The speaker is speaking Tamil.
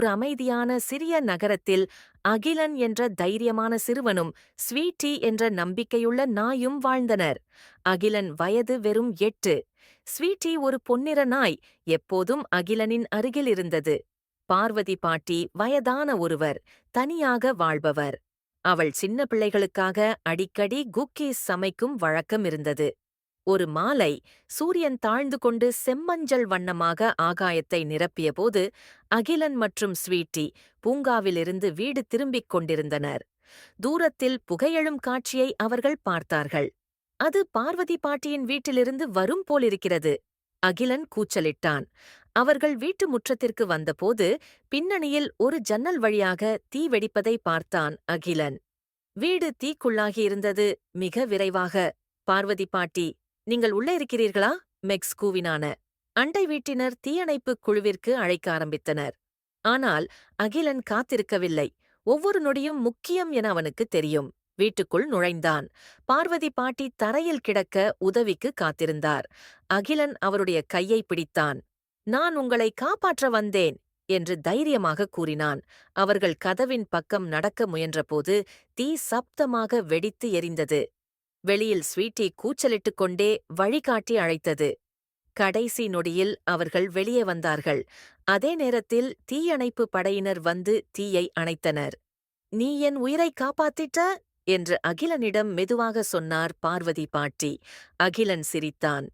ஒரு அமைதியான சிறிய நகரத்தில் அகிலன் என்ற தைரியமான சிறுவனும் ஸ்வீட்டி என்ற நம்பிக்கையுள்ள நாயும் வாழ்ந்தனர். அகிலன் வயது வெறும் 8. ஸ்வீட்டி ஒரு பொன்னிற நாய், எப்போதும் அகிலனின் அருகில் இருந்தது. பார்வதி பாட்டி வயதான ஒருவர், தனியாக வாழ்பவர். அவள் சின்ன பிள்ளைகளுக்காக அடிக்கடி குக்கீஸ் சமைக்கும் வழக்கம் இருந்தது. ஒரு மாலை, சூரியன் தாழ்ந்து கொண்டு செம்மஞ்சள் வண்ணமாக ஆகாயத்தை நிரப்பியபோது அகிலன் மற்றும் ஸ்வீட்டி பூங்காவிலிருந்து வீடு திரும்பிக் கொண்டிருந்தனர். தூரத்தில் புகையெழும் காட்சியை அவர்கள் பார்த்தார்கள். அது பார்வதி பாட்டியின் வீட்டிலிருந்து வரும் போலிருக்கிறது. அகிலன் கூச்சலிட்டான். அவர்கள் வீட்டு முற்றத்திற்கு வந்தபோது பின்னணியில் ஒரு ஜன்னல் வழியாக தீ வெடிப்பதை பார்த்தான் அகிலன். வீடு தீக்குள்ளாகியிருந்தது, மிக விரைவாக. பார்வதி பாட்டி, நீங்கள் உள்ளே இருக்கிறீர்களா? மெக்ஸ் கூவினான. அண்டை வீட்டினர் தீயணைப்புக் குழுவிற்கு அழைக்க ஆரம்பித்தனர். ஆனால் அகிலன் காத்திருக்கவில்லை. ஒவ்வொரு நொடியும் முக்கியம் என அவனுக்கு தெரியும். வீட்டுக்குள் நுழைந்தான். பார்வதி பாட்டி தரையில் கிடக்க உதவிக்கு காத்திருந்தார். அகிலன் அவருடைய கையை பிடித்தான். நான் உங்களை காப்பாற்ற வந்தேன் என்று தைரியமாக கூறினான். அவர்கள் கதவின் பக்கம் நடக்க முயன்றபோது தீ சப்தமாக வெடித்து எரிந்தது. வெளியில் ஸ்வீட்டி கூச்சலிட்டுக் கொண்டே வழிகாட்டி அழைத்தது. கடைசி நொடியில் அவர்கள் வெளியே வந்தார்கள். அதே நேரத்தில் தீயணைப்பு படையினர் வந்து தீயை அணைத்தனர். நீ என் உயிரை காப்பாத்திட்ட என்று அகிலனிடம் மெதுவாக சொன்னார் பார்வதி பாட்டி. அகிலன் சிரித்தான்.